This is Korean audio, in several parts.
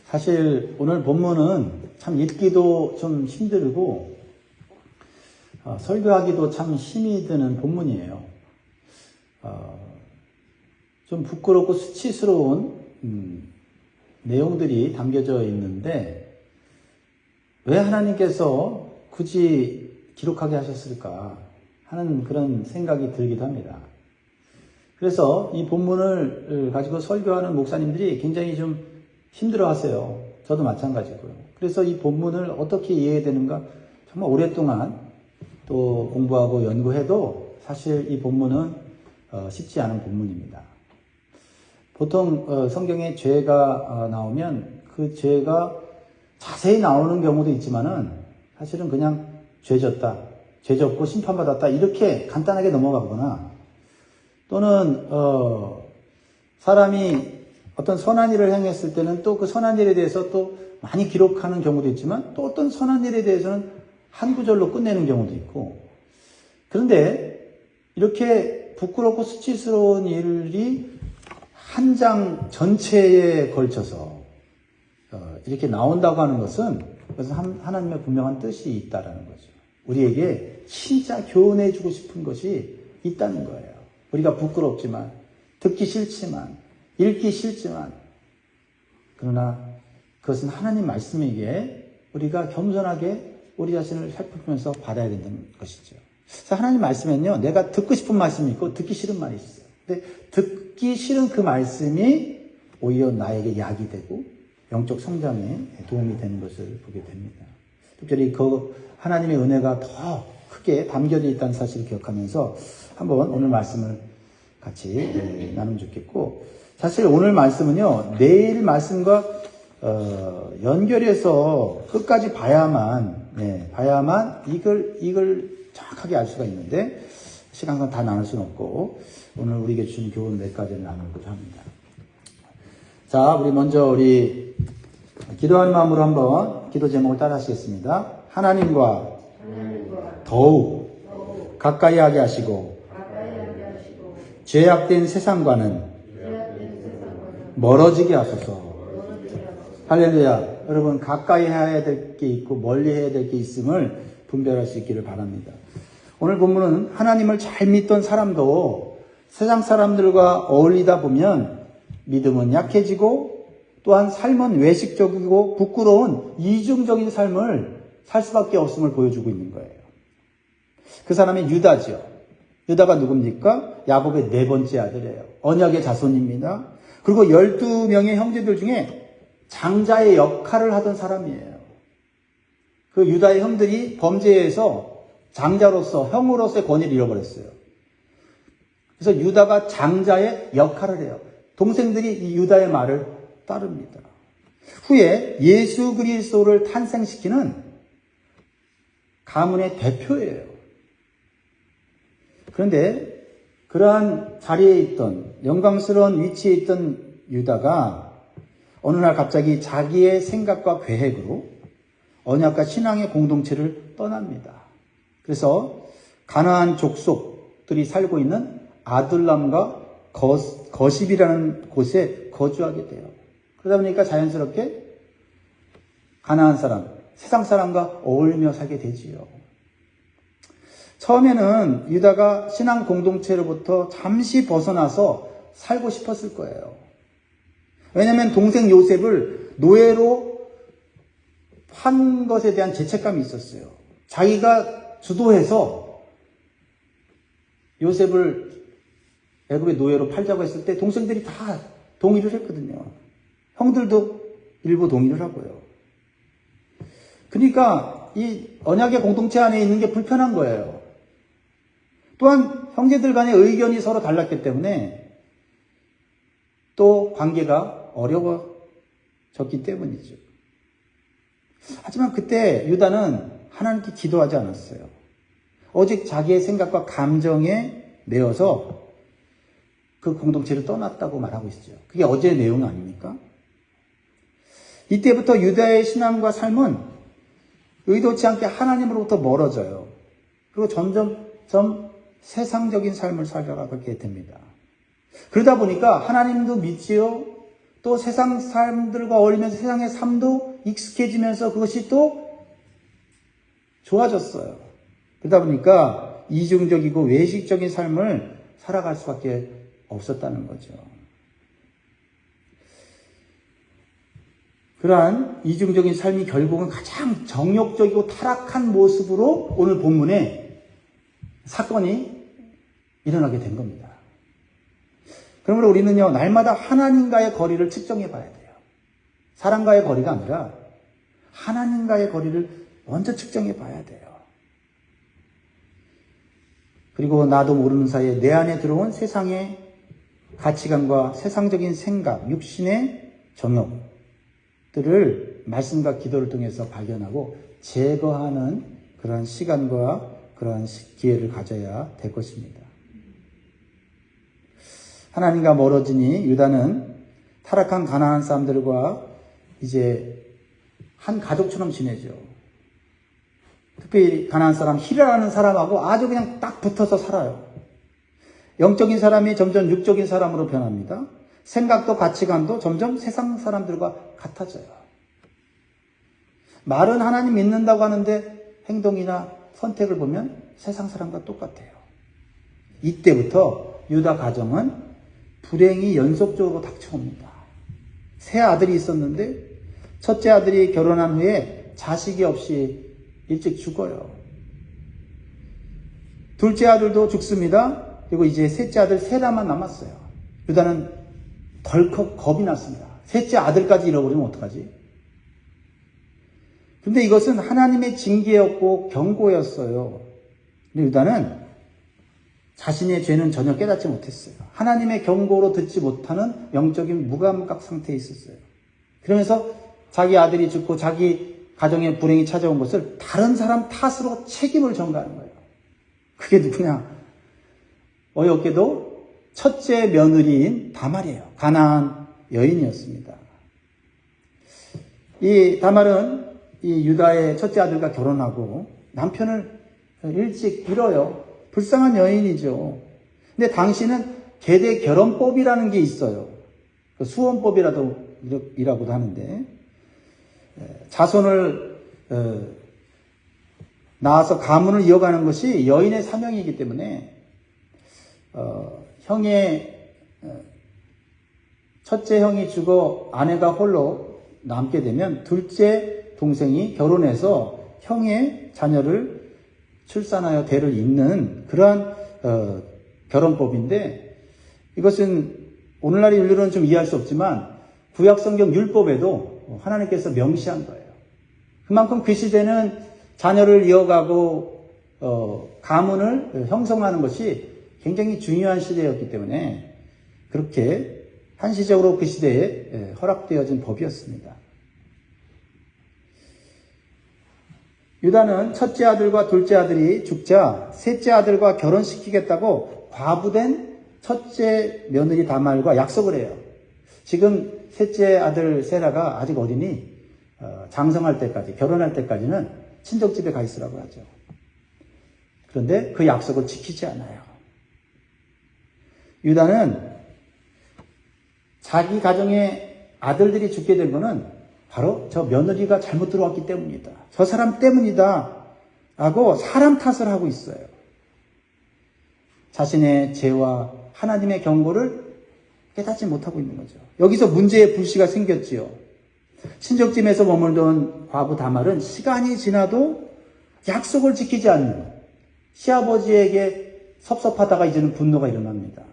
사실 오늘 본문은 참 읽기도 좀 힘들고 설교하기도 참 힘이 드는 본문이에요. 좀 부끄럽고 수치스러운 내용들이 담겨져 있는데 왜 하나님께서 굳이 기록하게 하셨을까 하는 그런 생각이 들기도 합니다. 그래서 이 본문을 가지고 설교하는 목사님들이 굉장히 좀 힘들어 하세요. 저도 마찬가지고요. 그래서 이 본문을 어떻게 이해해야 되는가 정말 오랫동안 또 공부하고 연구해도 사실 이 본문은 쉽지 않은 본문입니다. 보통 성경에 죄가 나오면 그 죄가 자세히 나오는 경우도 있지만은 사실은 그냥 죄졌다, 죄졌고 심판받았다 이렇게 간단하게 넘어가거나 또는 사람이 어떤 선한 일을 행했을 때는 또 그 선한 일에 대해서 또 많이 기록하는 경우도 있지만 또 어떤 선한 일에 대해서는 한 구절로 끝내는 경우도 있고, 그런데 이렇게 부끄럽고 수치스러운 일이 한 장 전체에 걸쳐서 이렇게 나온다고 하는 것은 그것은 하나님의 분명한 뜻이 있다라는 거죠. 우리에게 진짜 교훈해주고 싶은 것이 있다는 거예요. 우리가 부끄럽지만, 듣기 싫지만, 읽기 싫지만, 그러나 그것은 하나님 말씀이기에 우리가 겸손하게 우리 자신을 살펴보면서 받아야 된다는 것이죠. 그래서 하나님 말씀에는요, 내가 듣고 싶은 말씀이 있고 듣기 싫은 말이 있어요. 근데 듣기 싫은 그 말씀이 오히려 나에게 약이 되고 영적 성장에 도움이 되는 것을 보게 됩니다. 특별히 그 하나님의 은혜가 더 크게 담겨져 있다는 사실을 기억하면서 한번 오늘 말씀을 같이 나누면 좋겠고, 사실 오늘 말씀은요, 내일 말씀과 연결해서 끝까지 봐야만 이걸 정확하게 알 수가 있는데 시간과 다 나눌 수는 없고 오늘 우리에게 주신 교훈 몇 가지를 나누고자 합니다. 자, 우리 기도하는 마음으로 한번 기도 제목을 따라 하시겠습니다. 하나님과 더욱 가까이 하게 하시고 죄악된 세상과는 멀어지게 하소서. 할렐루야. 여러분, 가까이 해야 될 게 있고 멀리 해야 될 게 있음을 분별할 수 있기를 바랍니다. 오늘 본문은 하나님을 잘 믿던 사람도 세상 사람들과 어울리다 보면 믿음은 약해지고 또한 삶은 외식적이고 부끄러운 이중적인 삶을 살 수밖에 없음을 보여주고 있는 거예요. 그 사람이 유다죠. 유다가 누굽니까? 야곱의 네 번째 아들이에요. 언약의 자손입니다. 그리고 12명의 형제들 중에 장자의 역할을 하던 사람이에요. 그 유다의 형들이 범죄에서 장자로서, 형으로서의 권위를 잃어버렸어요. 그래서 유다가 장자의 역할을 해요. 동생들이 이 유다의 말을 따릅니다. 후에 예수 그리스도를 탄생시키는 가문의 대표예요. 그런데 그러한 자리에 있던, 영광스러운 위치에 있던 유다가 어느 날 갑자기 자기의 생각과 계획으로 언약과 신앙의 공동체를 떠납니다. 그래서 가나안 족속들이 살고 있는 아둘람과 거십이라는 곳에 거주하게 돼요. 그러다 보니까 자연스럽게 가나안 사람, 세상 사람과 어울리며 살게 되지요. 처음에는 유다가 신앙 공동체로부터 잠시 벗어나서 살고 싶었을 거예요. 왜냐하면 동생 요셉을 노예로 판 것에 대한 죄책감이 있었어요. 자기가 주도해서 요셉을 애굽의 노예로 팔자고 했을 때 동생들이 다 동의를 했거든요. 형들도 일부 동의를 하고요. 그러니까 이 언약의 공동체 안에 있는 게 불편한 거예요. 또한 형제들 간의 의견이 서로 달랐기 때문에 또 관계가 어려워졌기 때문이죠. 하지만 그때 유다는 하나님께 기도하지 않았어요. 오직 자기의 생각과 감정에 매여서 그 공동체를 떠났다고 말하고 있죠. 그게 어제의 내용 아닙니까? 이때부터 유다의 신앙과 삶은 의도치 않게 하나님으로부터 멀어져요. 그리고 점점 세상적인 삶을 살아가게 됩니다. 그러다 보니까 하나님도 믿지요. 또 세상 사람들과 어울리면서 세상의 삶도 익숙해지면서 그것이 또 좋아졌어요. 그러다 보니까 이중적이고 외식적인 삶을 살아갈 수밖에 없었다는 거죠. 그러한 이중적인 삶이 결국은 가장 정욕적이고 타락한 모습으로 오늘 본문에 사건이 일어나게 된 겁니다. 그러므로 우리는요, 날마다 하나님과의 거리를 측정해 봐야 돼요. 사람과의 거리가 아니라 하나님과의 거리를 먼저 측정해 봐야 돼요. 그리고 나도 모르는 사이에 내 안에 들어온 세상의 가치관과 세상적인 생각, 육신의 정욕들을 말씀과 기도를 통해서 발견하고 제거하는 그러한 시간과 그러한 기회를 가져야 될 것입니다. 하나님과 멀어지니 유다는 타락한 가나안 사람들과 이제 한 가족처럼 지내죠. 특히 가나안 사람 히라라는 사람하고 아주 그냥 딱 붙어서 살아요. 영적인 사람이 점점 육적인 사람으로 변합니다. 생각도 가치관도 점점 세상 사람들과 같아져요. 말은 하나님 믿는다고 하는데 행동이나 선택을 보면 세상 사람과 똑같아요. 이때부터 유다 가정은 불행이 연속적으로 닥쳐옵니다. 세 아들이 있었는데 첫째 아들이 결혼한 후에 자식이 없이 일찍 죽어요. 둘째 아들도 죽습니다. 그리고 이제 셋째 아들 세라만 남았어요. 유다는 덜컥 겁이 났습니다. 셋째 아들까지 잃어버리면 어떡하지? 근데 이것은 하나님의 징계였고 경고였어요. 근데 유다는 자신의 죄는 전혀 깨닫지 못했어요. 하나님의 경고로 듣지 못하는 영적인 무감각 상태에 있었어요. 그러면서 자기 아들이 죽고 자기 가정에 불행이 찾아온 것을 다른 사람 탓으로 책임을 전가하는 거예요. 그게 누구냐? 어이없게도 첫째 며느리인 다말이에요. 가나안 여인이었습니다. 이 다말은 이 유다의 첫째 아들과 결혼하고 남편을 일찍 잃어요. 불쌍한 여인이죠. 근데 당시는 계대 결혼법이라는 게 있어요. 수혼법이라고도 하는데 자손을 낳아서 가문을 이어가는 것이 여인의 사명이기 때문에 첫째 형이 죽어 아내가 홀로 남게 되면 둘째 동생이 결혼해서 형의 자녀를 출산하여 대를 잇는 그러한 결혼법인데 이것은 오늘날의 윤리로는 좀 이해할 수 없지만 구약성경 율법에도 하나님께서 명시한 거예요. 그만큼 그 시대는 자녀를 이어가고 가문을 형성하는 것이 굉장히 중요한 시대였기 때문에 그렇게 한시적으로 그 시대에 허락되어진 법이었습니다. 유다는 첫째 아들과 둘째 아들이 죽자 셋째 아들과 결혼시키겠다고 과부된 첫째 며느리 다말과 약속을 해요. 지금 셋째 아들 세라가 아직 어리니 장성할 때까지, 결혼할 때까지는 친정집에 가 있으라고 하죠. 그런데 그 약속을 지키지 않아요. 유다는 자기 가정에 아들들이 죽게 된 것은 바로 저 며느리가 잘못 들어왔기 때문이다. 저 사람 때문이다. 라고 사람 탓을 하고 있어요. 자신의 죄와 하나님의 경고를 깨닫지 못하고 있는 거죠. 여기서 문제의 불씨가 생겼지요. 친정집에서 머물던 과부 다말은 시간이 지나도 약속을 지키지 않는 시아버지에게 섭섭하다가 이제는 분노가 일어납니다.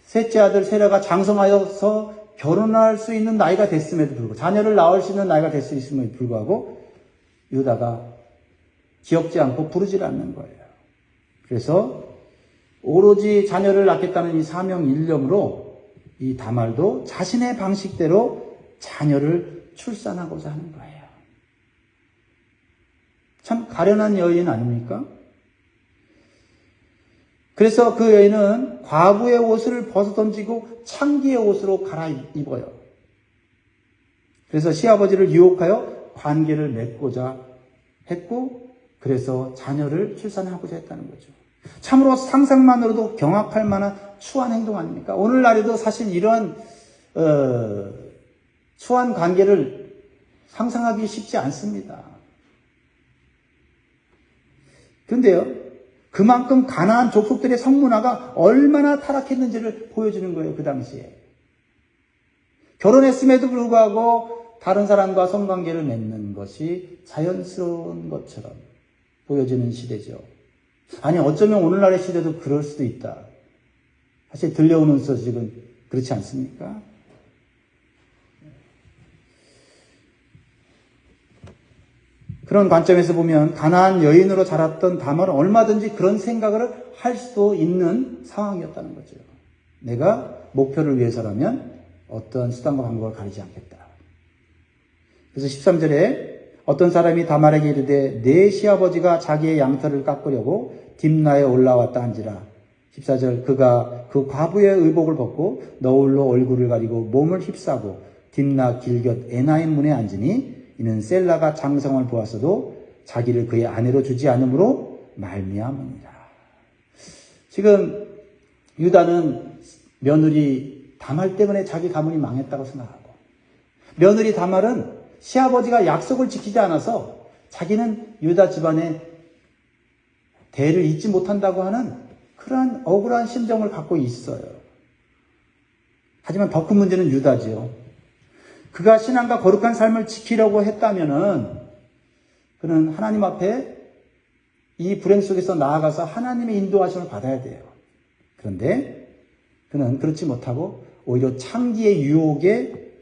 셋째 아들 세라가 장성하여서 결혼할 수 있는 나이가 됐음에도 불구하고 자녀를 낳을 수 있는 나이가 됐음에도 불구하고 유다가 기억지 않고 부르질 않는 거예요. 그래서 오로지 자녀를 낳겠다는 이 사명 일념으로 이 다말도 자신의 방식대로 자녀를 출산하고자 하는 거예요. 참 가련한 여인 아닙니까? 그래서 그 여인은 과부의 옷을 벗어던지고 창기의 옷으로 갈아입어요. 그래서 시아버지를 유혹하여 관계를 맺고자 했고 그래서 자녀를 출산하고자 했다는 거죠. 참으로 상상만으로도 경악할 만한 추한 행동 아닙니까? 오늘날에도 사실 이런 추한 관계를 상상하기 쉽지 않습니다. 그런데요, 그만큼 가나안 족속들의 성문화가 얼마나 타락했는지를 보여주는 거예요, 그 당시에. 결혼했음에도 불구하고 다른 사람과 성관계를 맺는 것이 자연스러운 것처럼 보여지는 시대죠. 아니, 어쩌면 오늘날의 시대도 그럴 수도 있다. 사실 들려오는 소식은 그렇지 않습니까? 그런 관점에서 보면 가나안 여인으로 자랐던 다말은 얼마든지 그런 생각을 할 수도 있는 상황이었다는 거죠. 내가 목표를 위해서라면 어떤 수단과 방법을 가리지 않겠다. 그래서 13절에 어떤 사람이 다말에게 이르되 내 시아버지가 자기의 양털을 깎으려고 딥나에 올라왔다 한지라. 14절 그가 그 과부의 의복을 벗고 너울로 얼굴을 가리고 몸을 휩싸고 딥나 길곁 에나임 문에 앉으니 이는 셀라가 장성을 보았어도 자기를 그의 아내로 주지 않으므로 말미암으니라. 지금 유다는 며느리 다말 때문에 자기 가문이 망했다고 생각하고, 며느리 다말은 시아버지가 약속을 지키지 않아서 자기는 유다 집안의 대를 잇지 못한다고 하는 그러한 억울한 심정을 갖고 있어요. 하지만 더 큰 문제는 유다지요. 그가 신앙과 거룩한 삶을 지키려고 했다면은 그는 하나님 앞에 이 불행 속에서 나아가서 하나님의 인도하심을 받아야 돼요. 그런데 그는 그렇지 못하고 오히려 창기의 유혹에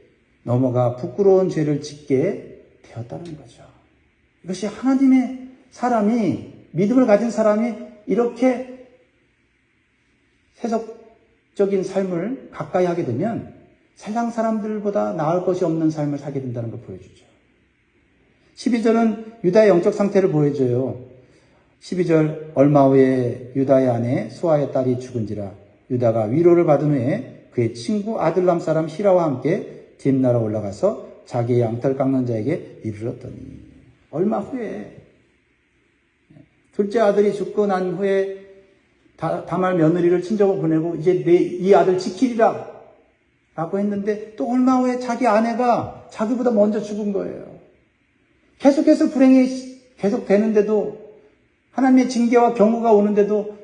넘어가 부끄러운 죄를 짓게 되었다는 거죠. 이것이 하나님의 사람이, 믿음을 가진 사람이 이렇게 세속적인 삶을 가까이 하게 되면 세상 사람들보다 나을 것이 없는 삶을 살게 된다는 걸 보여주죠. 12절은 유다의 영적 상태를 보여줘요. 12절 얼마 후에 유다의 아내 수아의 딸이 죽은지라. 유다가 위로를 받은 후에 그의 친구 아들람 사람 히라와 함께 딥나로 올라가서 자기의 양털 깎는 자에게 이르렀더니, 얼마 후에 둘째 아들이 죽고 난 후에 다말 며느리를 친정으로 보내고 이제 이 아들 지키리라 라고 했는데 또 얼마 후에 자기 아내가 자기보다 먼저 죽은 거예요. 계속해서 불행이 계속되는데도, 하나님의 징계와 경고가 오는데도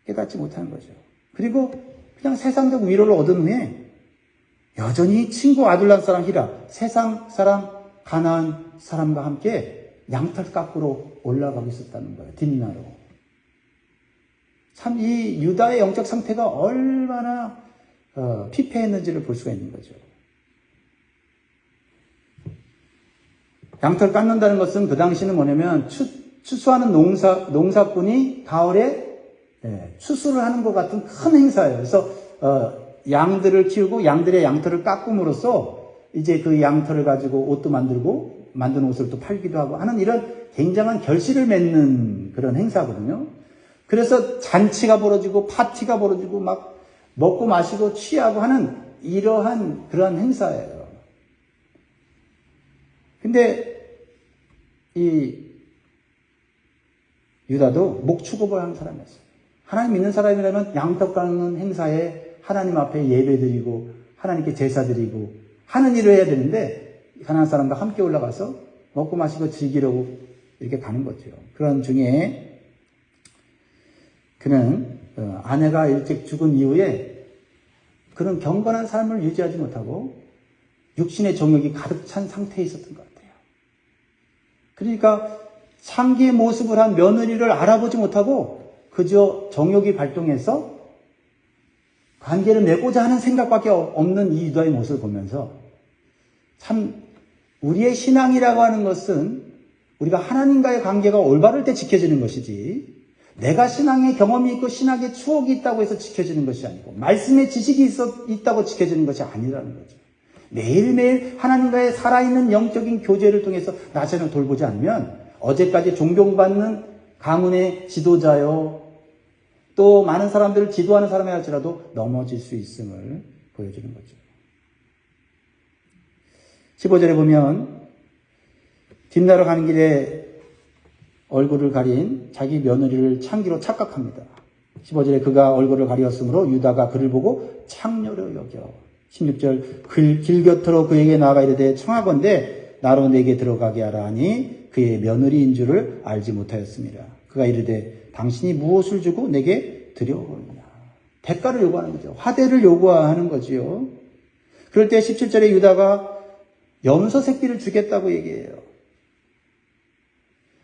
깨닫지 못하는 거죠. 그리고 그냥 세상적 위로를 얻은 후에 여전히 친구 아둘람 사람 히라, 세상 사람 가나안 사람과 함께 양털 깎으러 올라가고 있었다는 거예요. 딥나로. 참 이 유다의 영적 상태가 얼마나 피폐했는지를 볼 수가 있는 거죠. 양털 깎는다는 것은 그 당시는 뭐냐면 추수하는 농사꾼이 가을에 추수를 하는 것 같은 큰 행사예요. 그래서 양들을 키우고 양들의 양털을 깎음으로써 이제 그 양털을 가지고 옷도 만들고 만든 옷을 또 팔기도 하고 하는 이런 굉장한 결실을 맺는 그런 행사거든요. 그래서 잔치가 벌어지고 파티가 벌어지고 막 먹고 마시고 취하고 하는 이러한 그런 행사예요. 근데 이 유다도 목축업을 하는 사람이었어요. 하나님 믿는 사람이라면 양털 깎는 행사에 하나님 앞에 예배드리고 하나님께 제사드리고 하는 일을 해야 되는데 가나안 사람과 함께 올라가서 먹고 마시고 즐기려고 이렇게 가는 거죠. 그런 중에 그는 아내가 일찍 죽은 이후에 그런 경건한 삶을 유지하지 못하고 육신의 정욕이 가득 찬 상태에 있었던 것 같아요. 그러니까 창기의 모습을 한 며느리를 알아보지 못하고 그저 정욕이 발동해서 관계를 맺고자 하는 생각밖에 없는 이 유다의 모습을 보면서 참 우리의 신앙이라고 하는 것은 우리가 하나님과의 관계가 올바를 때 지켜지는 것이지, 내가 신앙의 경험이 있고 신학의 추억이 있다고 해서 지켜지는 것이 아니고 말씀의 지식이 있다고 지켜지는 것이 아니라는 거죠. 매일매일 하나님과의 살아있는 영적인 교제를 통해서 나 자신을 돌보지 않으면 어제까지 존경받는 가문의 지도자요, 또 많은 사람들을 지도하는 사람이 할지라도 넘어질 수 있음을 보여주는 거죠. 15절에 보면 딥나로 가는 길에 얼굴을 가린 자기 며느리를 창기로 착각합니다. 15절에 그가 얼굴을 가리었으므로 유다가 그를 보고 창녀로 여겨. 16절 길 곁으로 그에게 나아가 이르되 청하건대 나로 내게 들어가게 하라 하니 그의 며느리인 줄을 알지 못하였습니다. 그가 이르되 당신이 무엇을 주고 내게 드려오느냐. 대가를 요구하는 거죠. 화대를 요구하는 거지요. 그럴 때 17절에 유다가 염소 새끼를 주겠다고 얘기해요.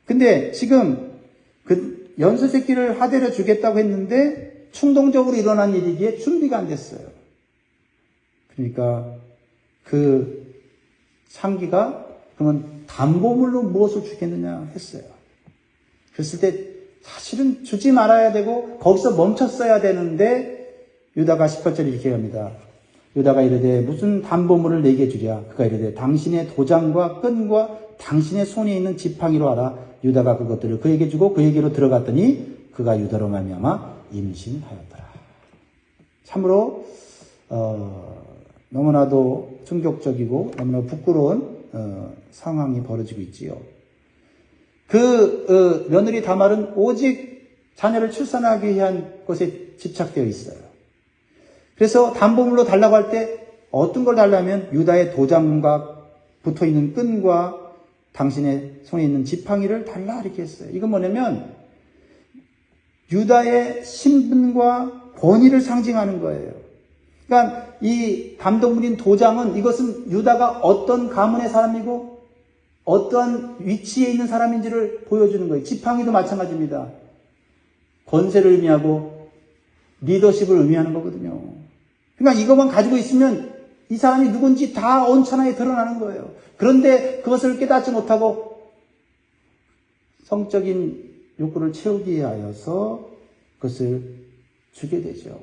근데 지금 그 염소 새끼를 화대로 주겠다고 했는데 충동적으로 일어난 일이기에 준비가 안 됐어요. 그러니까 그 창기가 그러면 담보물로 무엇을 주겠느냐 했어요. 그랬을 때 사실은 주지 말아야 되고 거기서 멈췄어야 되는데 유다가 18절에 이렇게 합니다. 유다가 이르되 무슨 담보물을 내게 주랴. 그가 이르되 당신의 도장과 끈과 당신의 손에 있는 지팡이로 하라. 유다가 그것들을 그에게 주고 그에게로 들어갔더니 그가 유다로 말미암아 임신하였더라. 참으로 너무나도 충격적이고 너무나 부끄러운 상황이 벌어지고 있지요. 그 며느리 다말은 오직 자녀를 출산하기 위한 것에 집착되어 있어요. 그래서 담보물로 달라고 할 때 어떤 걸 달라면 유다의 도장과 붙어있는 끈과 당신의 손에 있는 지팡이를 달라 이렇게 했어요. 이건 뭐냐면 유다의 신분과 권위를 상징하는 거예요. 그러니까 이 담보물인 도장은 이것은 유다가 어떤 가문의 사람이고 어떠한 위치에 있는 사람인지를 보여주는 거예요. 지팡이도 마찬가지입니다. 권세를 의미하고 리더십을 의미하는 거거든요. 그러니까 이것만 가지고 있으면 이 사람이 누군지 다 온천하게 드러나는 거예요. 그런데 그것을 깨닫지 못하고 성적인 욕구를 채우기 위하여서 그것을 주게 되죠.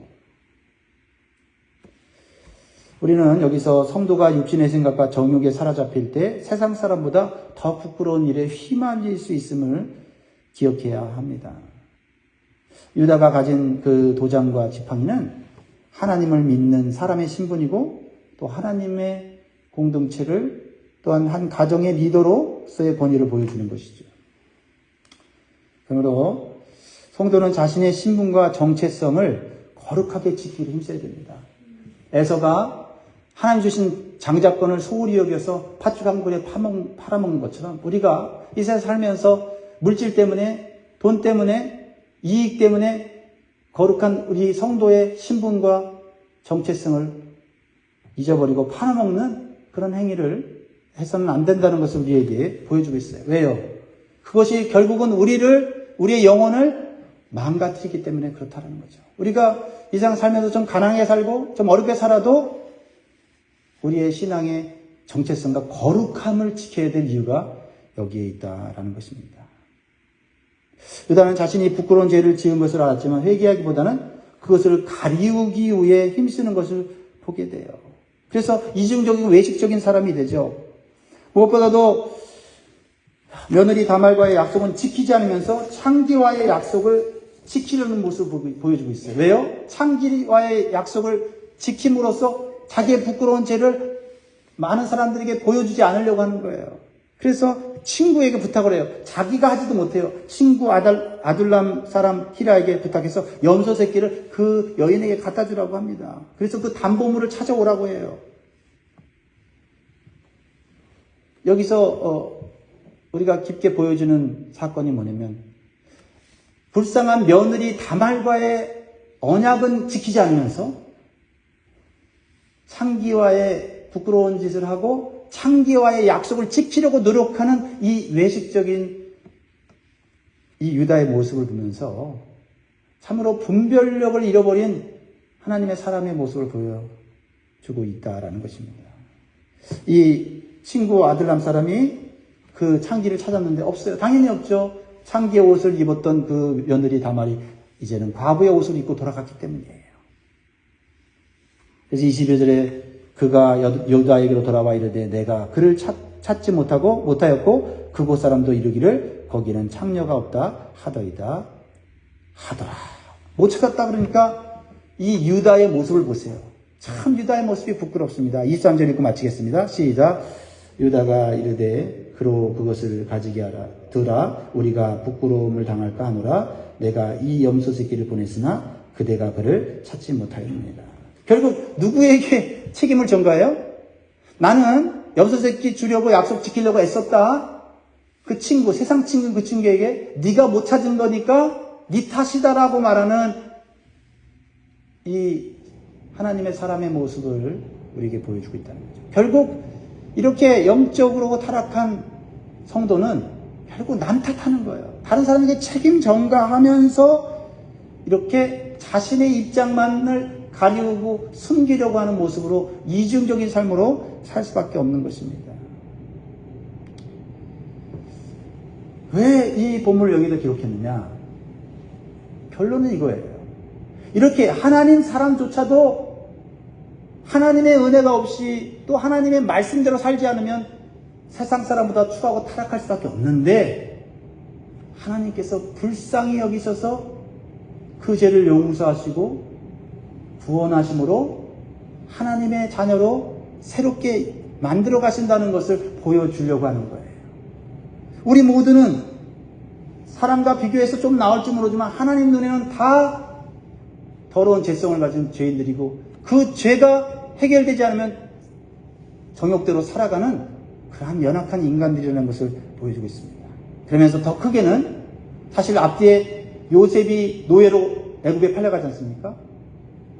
우리는 여기서 성도가 육신의 생각과 정욕에 사로잡힐 때 세상 사람보다 더 부끄러운 일에 휘말릴 수 있음을 기억해야 합니다. 유다가 가진 그 도장과 지팡이는 하나님을 믿는 사람의 신분이고 또 하나님의 공동체를 또한 한 가정의 리더로서의 권위를 보여주는 것이죠. 그러므로 성도는 자신의 신분과 정체성을 거룩하게 지키기를 힘써야 됩니다. 에서가 하나님 주신 장자권을 소홀히 여겨서 팥죽 한 그릇에 팔아먹는 것처럼 우리가 이 세상 살면서 물질 때문에 돈 때문에 이익 때문에 거룩한 우리 성도의 신분과 정체성을 잊어버리고 팔아먹는 그런 행위를 해서는 안 된다는 것을 우리에게 보여주고 있어요. 왜요? 그것이 결국은 우리의 영혼을 망가뜨리기 때문에 그렇다는 거죠. 우리가 이 세상 살면서 좀 가난하게 살고 좀 어렵게 살아도 우리의 신앙의 정체성과 거룩함을 지켜야 될 이유가 여기에 있다라는 것입니다. 유다는 자신이 부끄러운 죄를 지은 것을 알았지만 회개하기보다는 그것을 가리우기 위해 힘쓰는 것을 보게 돼요. 그래서 이중적이고 외식적인 사람이 되죠. 무엇보다도 며느리 다말과의 약속은 지키지 않으면서 창기와의 약속을 지키려는 모습을 보여주고 있어요. 왜요? 창기와의 약속을 지킴으로써 자기의 부끄러운 죄를 많은 사람들에게 보여주지 않으려고 하는 거예요. 그래서 친구에게 부탁을 해요. 자기가 하지도 못해요. 친구 아둘람 사람 히라에게 부탁해서 염소 새끼를 그 여인에게 갖다 주라고 합니다. 그래서 그 담보물을 찾아오라고 해요. 여기서 우리가 깊게 보여주는 사건이 뭐냐면 불쌍한 며느리 다말과의 언약은 지키지 않으면서 창기와의 부끄러운 짓을 하고 창기와의 약속을 지키려고 노력하는 이 외식적인 이 유다의 모습을 보면서 참으로 분별력을 잃어버린 하나님의 사람의 모습을 보여주고 있다라는 것입니다. 이 친구 아들람 사람이 그 창기를 찾았는데 없어요. 당연히 없죠. 창기의 옷을 입었던 그 며느리 다말이 이제는 과부의 옷을 입고 돌아갔기 때문이에요. 그래서 22절에 그가 유다에게로 돌아와 이르되 내가 그를 찾지 못하였고 그곳 사람도 이르기를 거기는 창녀가 없다 하더이다 하더라. 못 찾았다 그러니까 이 유다의 모습을 보세요. 참 유다의 모습이 부끄럽습니다. 23절 읽고 마치겠습니다. 시작. 유다가 이르되 그로 그것을 가지게 하라. 들아 우리가 부끄러움을 당할까 하노라. 내가 이 염소 새끼를 보냈으나 그대가 그를 찾지 못하였느니라. 결국 누구에게 책임을 전가해요? 나는 엽서새끼 주려고 약속 지키려고 애썼다. 그 친구, 세상 친구 그 친구에게 네가 못 찾은 거니까 네 탓이다라고 말하는 이 하나님의 사람의 모습을 우리에게 보여주고 있다는 거죠. 결국 이렇게 영적으로 타락한 성도는 결국 남 탓하는 거예요. 다른 사람에게 책임 전가하면서 이렇게 자신의 입장만을 가리우고 숨기려고 하는 모습으로 이중적인 삶으로 살 수밖에 없는 것입니다. 왜 이 본문을 여기다 기록했느냐? 결론은 이거예요. 이렇게 하나님 사람조차도 하나님의 은혜가 없이 또 하나님의 말씀대로 살지 않으면 세상 사람보다 추하고 타락할 수밖에 없는데 하나님께서 불쌍히 여기셔서 그 죄를 용서하시고 구원하심으로 하나님의 자녀로 새롭게 만들어 가신다는 것을 보여주려고 하는 거예요. 우리 모두는 사람과 비교해서 좀 나을지 모르지만 하나님 눈에는 다 더러운 죄성을 가진 죄인들이고 그 죄가 해결되지 않으면 정욕대로 살아가는 그러한 연약한 인간들이라는 것을 보여주고 있습니다. 그러면서 더 크게는 사실 앞뒤에 요셉이 노예로 애굽에 팔려가지 않습니까?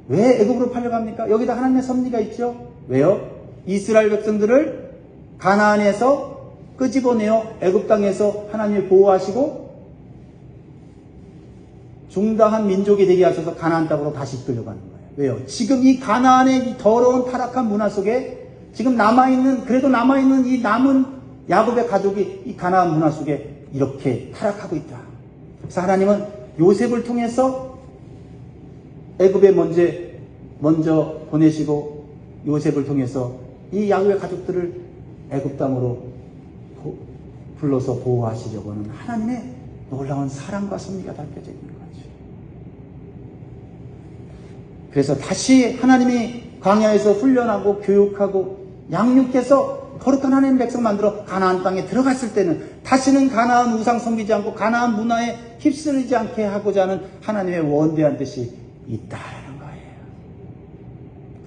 왜 애굽으로 팔려갑니까? 여기다 하나님의 섭리가 있죠. 왜요? 이스라엘 백성들을 가나안에서 끄집어내어 애굽 땅에서 하나님이 보호하시고 중다한 민족이 되게 하셔서 가나안 땅으로 다시 이끌려고 하는 거예요. 왜요? 지금 이 가나안의 이 더러운 타락한 문화 속에 지금 그래도 남아있는 이 남은 야곱의 가족이 이 가나안 문화 속에 이렇게 타락하고 있다. 그래서 하나님은 요셉을 통해서 애굽에 먼저 보내시고 요셉을 통해서 이 야곱의 가족들을 애굽 땅으로 불러서 보호하시려고 하는 하나님의 놀라운 사랑과 섭리가 담겨져 있는 거죠. 그래서 다시 하나님이 광야에서 훈련하고 교육하고 양육해서 거룩한 하나님 백성 만들어 가나안 땅에 들어갔을 때는 다시는 가나안 우상 섬기지 않고 가나안 문화에 휩쓸리지 않게 하고자 하는 하나님의 원대한 뜻이 있다라는 거예요.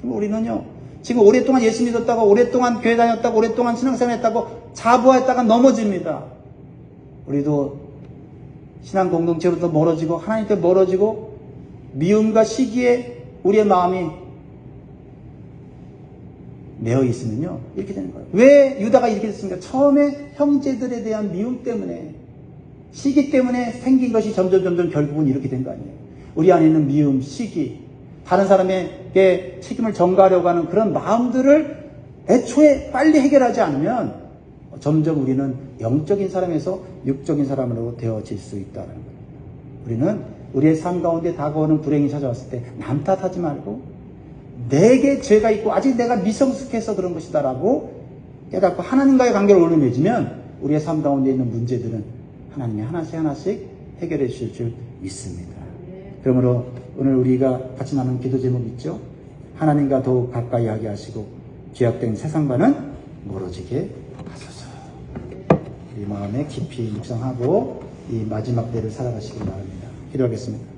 그럼 우리는요, 지금 오랫동안 예수 믿었다고, 오랫동안 교회 다녔다고, 오랫동안 신앙생활 했다고 자부했다가 넘어집니다. 우리도 신앙 공동체로부터 멀어지고 하나님께 멀어지고 미움과 시기에 우리의 마음이 매어 있으면요 이렇게 되는 거예요. 왜 유다가 이렇게 됐습니까? 처음에 형제들에 대한 미움 때문에, 시기 때문에 생긴 것이 점점 결국은 이렇게 된 거 아니에요. 우리 안에 있는 미움, 시기, 다른 사람에게 책임을 전가하려고 하는 그런 마음들을 애초에 빨리 해결하지 않으면 점점 우리는 영적인 사람에서 육적인 사람으로 되어질 수 있다는 겁니다. 우리는 우리의 삶 가운데 다가오는 불행이 찾아왔을 때 남 탓하지 말고 내게 죄가 있고 아직 내가 미성숙해서 그런 것이다라고 깨닫고 하나님과의 관계를 오래 맺으면 우리의 삶 가운데 있는 문제들은 하나님이 하나씩 해결해 주실 줄 믿습니다. 그러므로 오늘 우리가 같이 나눈 기도 제목 있죠? 하나님과 더욱 가까이 하게 하시고 죄악된 세상과는 멀어지게 하소서. 이 마음에 깊이 묵상하고 이 마지막 때를 살아가시기 바랍니다. 기도하겠습니다.